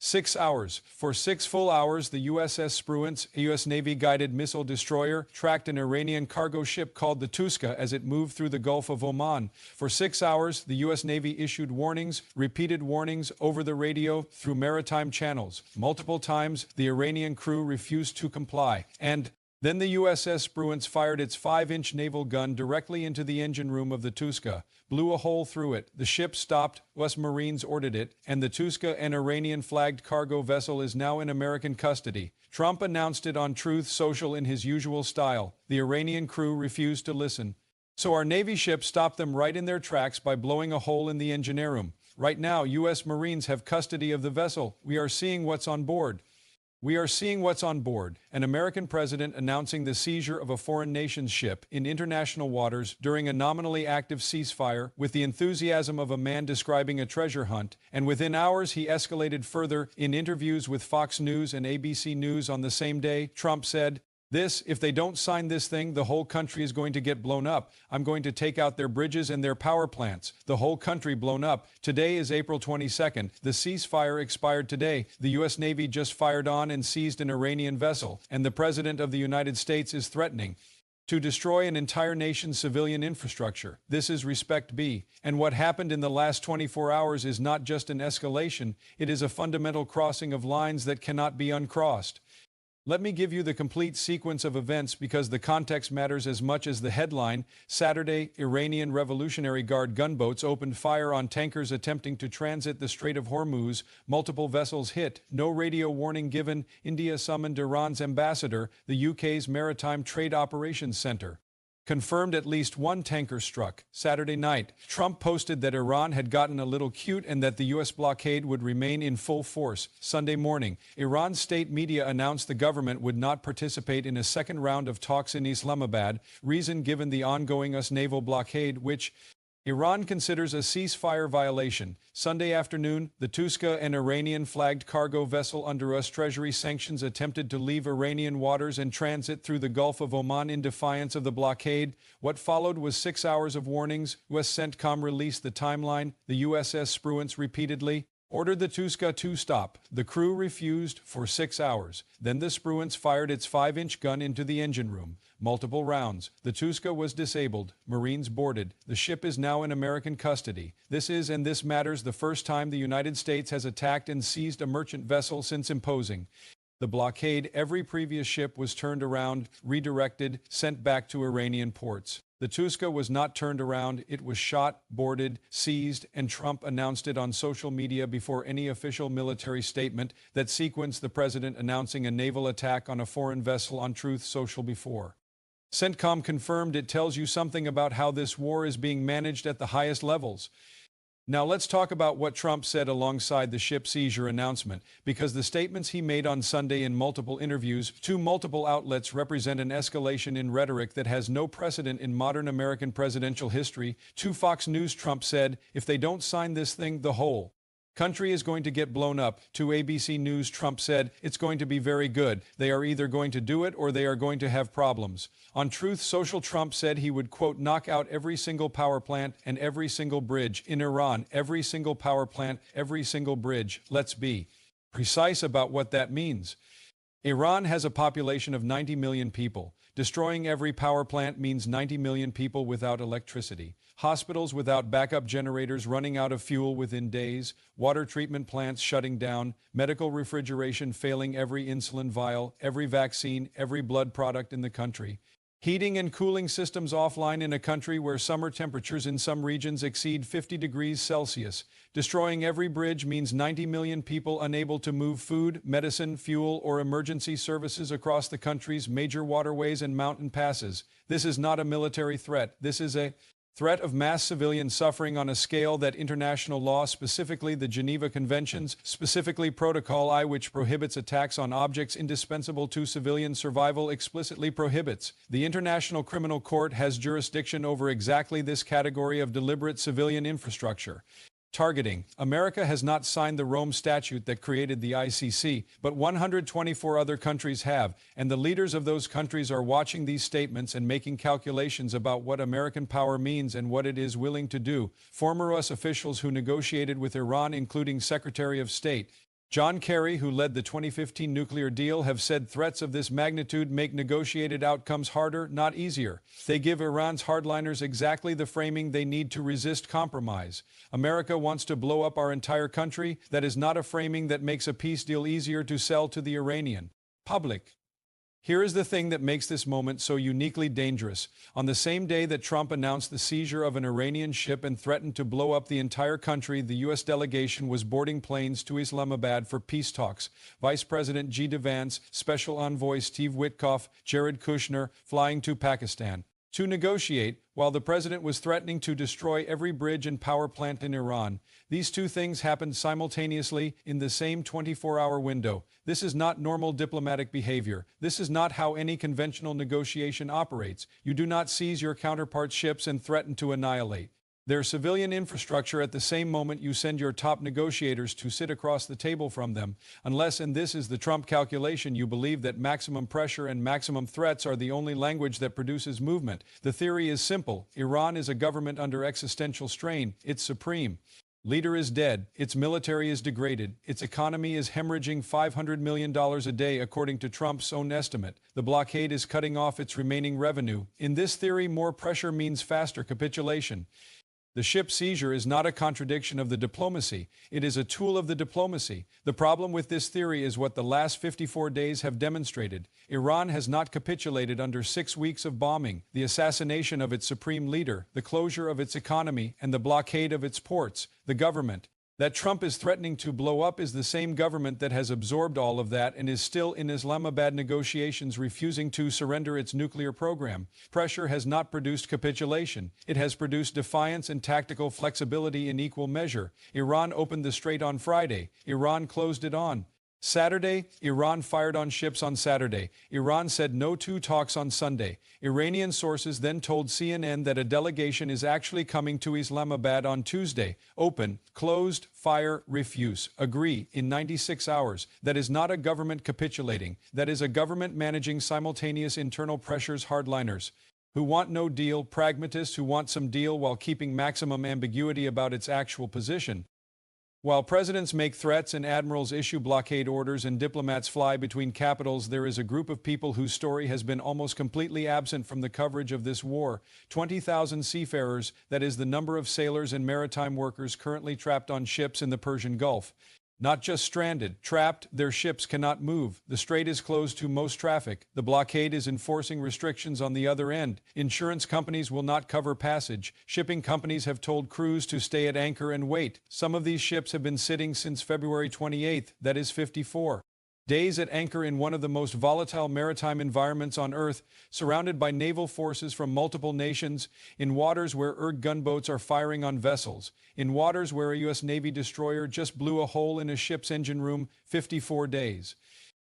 6 hours. For 6 full hours, the USS Spruance, a U.S. Navy-guided missile destroyer, tracked an Iranian cargo ship called the Touska as it moved through the Gulf of Oman. For 6 hours, the U.S. Navy issued warnings, repeated warnings over the radio through maritime channels. Multiple times, the Iranian crew refused to comply. And then the USS Spruance fired its 5-inch naval gun directly into the engine room of the Touska, blew a hole through it. The ship stopped, U.S. Marines ordered it, and the Touska, an Iranian-flagged cargo vessel, is now in American custody. Trump announced it on Truth Social in his usual style. The Iranian crew refused to listen. So our Navy ship stopped them right in their tracks by blowing a hole in the engine room. Right now, U.S. Marines have custody of the vessel. We are seeing what's on board. An American president announcing the seizure of a foreign nation's ship in international waters during a nominally active ceasefire with the enthusiasm of a man describing a treasure hunt, and within hours he escalated further. In interviews with Fox News and ABC News on the same day, Trump said, if they don't sign this thing, the whole country is going to get blown up. I'm going to take out their bridges and their power plants. The whole country blown up. Today is April 22nd. The ceasefire expired today. The U.S. Navy just fired on and seized an Iranian vessel, and the President of the United States is threatening to destroy an entire nation's civilian infrastructure. This is Respect B. And what happened in the last 24 hours is not just an escalation, it is a fundamental crossing of lines that cannot be uncrossed. Let me give you the complete sequence of events because the context matters as much as the headline. Saturday, Iranian Revolutionary Guard gunboats opened fire on tankers attempting to transit the Strait of Hormuz. Multiple vessels hit. No radio warning given. India summoned Iran's ambassador. The UK's Maritime Trade Operations Centre confirmed at least one tanker struck. Saturday night, Trump posted that Iran had gotten a little cute and that the U.S. blockade would remain in full force. Sunday morning, Iran's state media announced the government would not participate in a second round of talks in Islamabad, reason given the ongoing U.S. naval blockade, which Iran considers a ceasefire violation. Sunday afternoon, the Touska, an Iranian-flagged cargo vessel under U.S. Treasury sanctions, attempted to leave Iranian waters and transit through the Gulf of Oman in defiance of the blockade. What followed was 6 hours of warnings. U.S. CENTCOM released the timeline. The USS Spruance repeatedly ordered the Touska to stop. The crew refused for 6 hours. Then the Spruance fired its 5-inch gun into the engine room. Multiple rounds. The Touska was disabled. Marines boarded. The ship is now in American custody. This matters, the first time the United States has attacked and seized a merchant vessel since imposing the blockade. Every previous ship was turned around, redirected, sent back to Iranian ports. The Touska was not turned around. It was shot, boarded, seized, and Trump announced it on social media before any official military statement. That sequenced the president announcing a naval attack on a foreign vessel on Truth Social before CENTCOM confirmed. It tells you something about how this war is being managed at the highest levels. Now let's talk about what Trump said alongside the ship seizure announcement, because the statements he made on Sunday in multiple interviews to multiple outlets represent an escalation in rhetoric that has no precedent in modern American presidential history. To Fox News, Trump said, if they don't sign this thing, the whole country is going to get blown up. To ABC News, Trump said, it's going to be very good. They are either going to do it or they are going to have problems. On Truth Social, Trump said he would, quote, knock out every single power plant and every single bridge in Iran, every single power plant, every single bridge. Let's be precise about what that means. Iran has a population of 90 million people. Destroying every power plant means 90 million people without electricity, hospitals without backup generators running out of fuel within days, water treatment plants shutting down, medical refrigeration failing, every insulin vial, every vaccine, every blood product in the country. Heating and cooling systems offline in a country where summer temperatures in some regions exceed 50 degrees Celsius. Destroying every bridge means 90 million people unable to move food, medicine, fuel, or emergency services across the country's major waterways and mountain passes. This is not a military threat. This is a threat of mass civilian suffering on a scale that international law, specifically the Geneva Conventions, specifically Protocol I, which prohibits attacks on objects indispensable to civilian survival, explicitly prohibits. The International Criminal Court has jurisdiction over exactly this category of deliberate civilian infrastructure. Targeting. America has not signed the Rome Statute that created the ICC, but 124 other countries have, and the leaders of those countries are watching these statements and making calculations about what American power means and what it is willing to do. Former U.S. officials who negotiated with Iran, including Secretary of State John Kerry, who led the 2015 nuclear deal, have said threats of this magnitude make negotiated outcomes harder, not easier. They give Iran's hardliners exactly the framing they need to resist compromise. America wants to blow up our entire country. That is not a framing that makes a peace deal easier to sell to the Iranian public. Here is the thing that makes this moment so uniquely dangerous. On the same day that Trump announced the seizure of an Iranian ship and threatened to blow up the entire country, the U.S. delegation was boarding planes to Islamabad for peace talks. Vice President G. Vance, Special Envoy Steve Witkoff, Jared Kushner flying to Pakistan to negotiate, while the president was threatening to destroy every bridge and power plant in Iran. These two things happened simultaneously in the same 24-hour window. This is not normal diplomatic behavior. This is not how any conventional negotiation operates. You do not seize your counterpart's ships and threaten to annihilate their civilian infrastructure at the same moment you send your top negotiators to sit across the table from them, unless, and this is the Trump calculation, you believe that maximum pressure and maximum threats are the only language that produces movement. The theory is simple. Iran is a government under existential strain. Its supreme leader is dead. Its military is degraded. Its economy is hemorrhaging $500 million a day, according to Trump's own estimate. The blockade is cutting off its remaining revenue. In this theory, more pressure means faster capitulation. The ship seizure is not a contradiction of the diplomacy. It is a tool of the diplomacy. The problem with this theory is what the last 54 days have demonstrated. Iran has not capitulated under 6 weeks of bombing, the assassination of its supreme leader, the closure of its economy, and the blockade of its ports. The government that Trump is threatening to blow up is the same government that has absorbed all of that and is still in Islamabad negotiations, refusing to surrender its nuclear program. Pressure has not produced capitulation. It has produced defiance and tactical flexibility in equal measure. Iran opened the Strait on Friday. Iran closed it on Saturday. Iran fired on ships on Saturday. Iran said no to talks on Sunday. Iranian sources then told CNN that a delegation is actually coming to Islamabad on Tuesday. Open, closed, fire, refuse, agree in 96 hours. That is not a government capitulating. That is a government managing simultaneous internal pressures. Hardliners who want no deal, pragmatists who want some deal while keeping maximum ambiguity about its actual position. While presidents make threats and admirals issue blockade orders and diplomats fly between capitals, there is a group of people whose story has been almost completely absent from the coverage of this war. 20,000 seafarers, that is the number of sailors and maritime workers currently trapped on ships in the Persian Gulf. Not just stranded, trapped, their ships cannot move. The Strait is closed to most traffic. The blockade is enforcing restrictions on the other end. Insurance companies will not cover passage. Shipping companies have told crews to stay at anchor and wait. Some of these ships have been sitting since February 28th, that is 54 days at anchor in one of the most volatile maritime environments on Earth, surrounded by naval forces from multiple nations, in waters where gunboats are firing on vessels, in waters where a U.S. Navy destroyer just blew a hole in a ship's engine room. 54 days.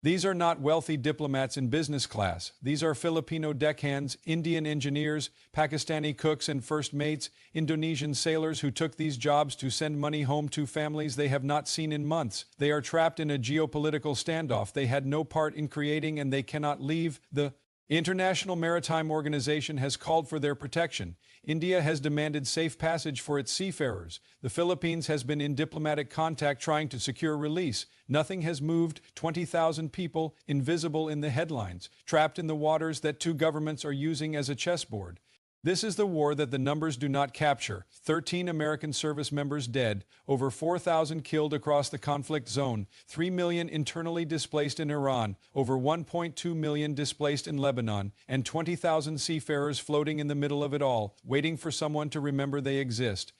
These are not wealthy diplomats in business class. These are Filipino deckhands, Indian engineers, Pakistani cooks and first mates, Indonesian sailors who took these jobs to send money home to families they have not seen in months. They are trapped in a geopolitical standoff they had no part in creating, and they cannot leave. The International Maritime Organization has called for their protection. India has demanded safe passage for its seafarers. The Philippines has been in diplomatic contact trying to secure release. Nothing has moved. 20,000 people, invisible in the headlines, trapped in the waters that two governments are using as a chessboard. This is the war that the numbers do not capture. 13 American service members dead, over 4,000 killed across the conflict zone, 3 million internally displaced in Iran, over 1.2 million displaced in Lebanon, and 20,000 seafarers floating in the middle of it all, waiting for someone to remember they exist.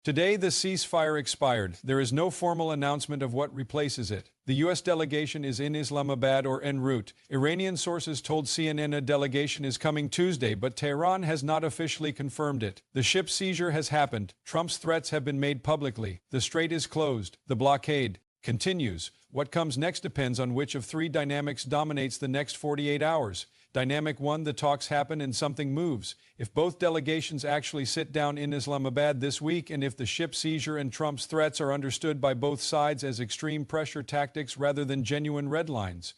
Today, the ceasefire expired. There is no formal announcement of what replaces it. The U.S. delegation is in Islamabad or en route. Iranian sources told CNN a delegation is coming Tuesday, but Tehran has not officially confirmed it. The ship seizure has happened. Trump's threats have been made publicly. The Strait is closed. The blockade continues. What comes next depends on which of three dynamics dominates the next 48 hours. Dynamic 1, the talks happen and something moves. If both delegations actually sit down in Islamabad this week, and if the ship seizure and Trump's threats are understood by both sides as extreme pressure tactics rather than genuine red lines.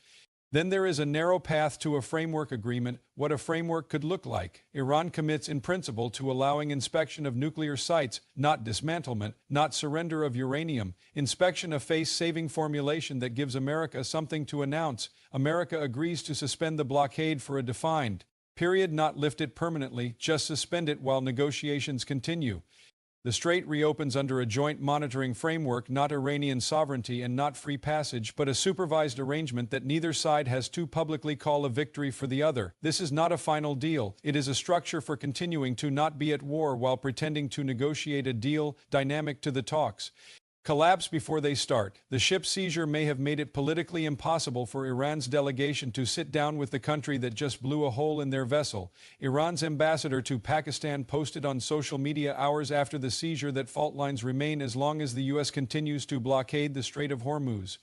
Then there is a narrow path to a framework agreement, what a framework could look like. Iran commits in principle to allowing inspection of nuclear sites, not dismantlement, not surrender of uranium, inspection a face-saving formulation that gives America something to announce. America agrees to suspend the blockade for a defined period, not lift it permanently, just suspend it while negotiations continue. The Strait reopens under a joint monitoring framework, not Iranian sovereignty and not free passage, but a supervised arrangement that neither side has to publicly call a victory for the other. This is not a final deal. It is a structure for continuing to not be at war while pretending to negotiate a deal, dynamic to the talks. Collapse before they start. The ship seizure may have made it politically impossible for Iran's delegation to sit down with the country that just blew a hole in their vessel. Iran's ambassador to Pakistan posted on social media hours after the seizure that fault lines remain as long as the U.S. continues to blockade the Strait of Hormuz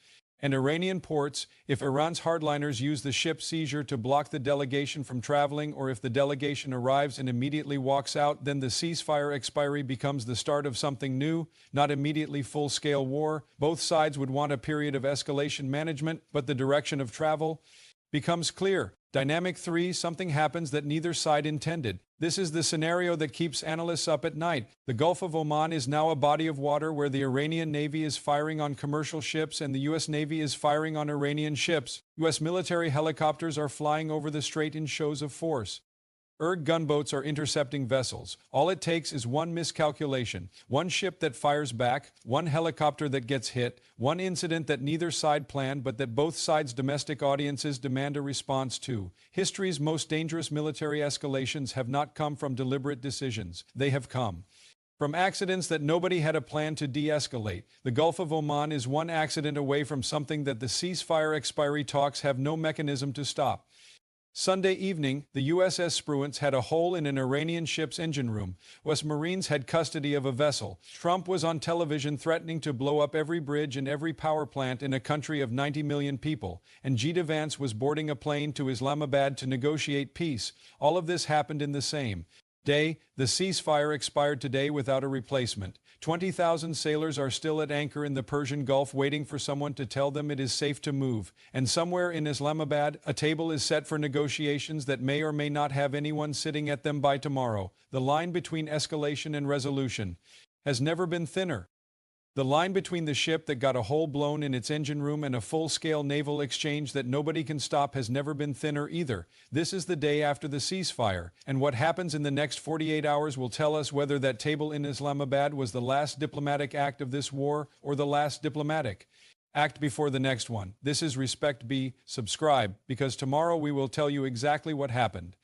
and Iranian ports. If Iran's hardliners use the ship seizure to block the delegation from traveling, or if the delegation arrives and immediately walks out, then the ceasefire expiry becomes the start of something new, not immediately full-scale war. Both sides would want a period of escalation management, but the direction of travel becomes clear. Dynamic 3, something happens that neither side intended. This is the scenario that keeps analysts up at night. The Gulf of Oman is now a body of water where the Iranian Navy is firing on commercial ships and the U.S. Navy is firing on Iranian ships. U.S. military helicopters are flying over the strait in shows of force. Gunboats are intercepting vessels. All it takes is one miscalculation, one ship that fires back, one helicopter that gets hit, one incident that neither side planned but that both sides' domestic audiences demand a response to. History's most dangerous military escalations have not come from deliberate decisions. They have come from accidents that nobody had a plan to de-escalate. The Gulf of Oman is one accident away from something that the ceasefire expiry talks have no mechanism to stop. Sunday evening, the USS Spruance had a hole in an Iranian ship's engine room. US Marines had custody of a vessel. Trump was on television threatening to blow up every bridge and every power plant in a country of 90 million people. And G. Vance was boarding a plane to Islamabad to negotiate peace. All of this happened in the same day. The ceasefire expired today without a replacement. 20,000 sailors are still at anchor in the Persian Gulf waiting for someone to tell them it is safe to move. And somewhere in Islamabad, a table is set for negotiations that may or may not have anyone sitting at them by tomorrow. The line between escalation and resolution has never been thinner. The line between the ship that got a hole blown in its engine room and a full-scale naval exchange that nobody can stop has never been thinner either. This is the day after the ceasefire, and what happens in the next 48 hours will tell us whether that table in Islamabad was the last diplomatic act of this war or the last diplomatic act before the next one. This is Respect B. Subscribe, because tomorrow we will tell you exactly what happened.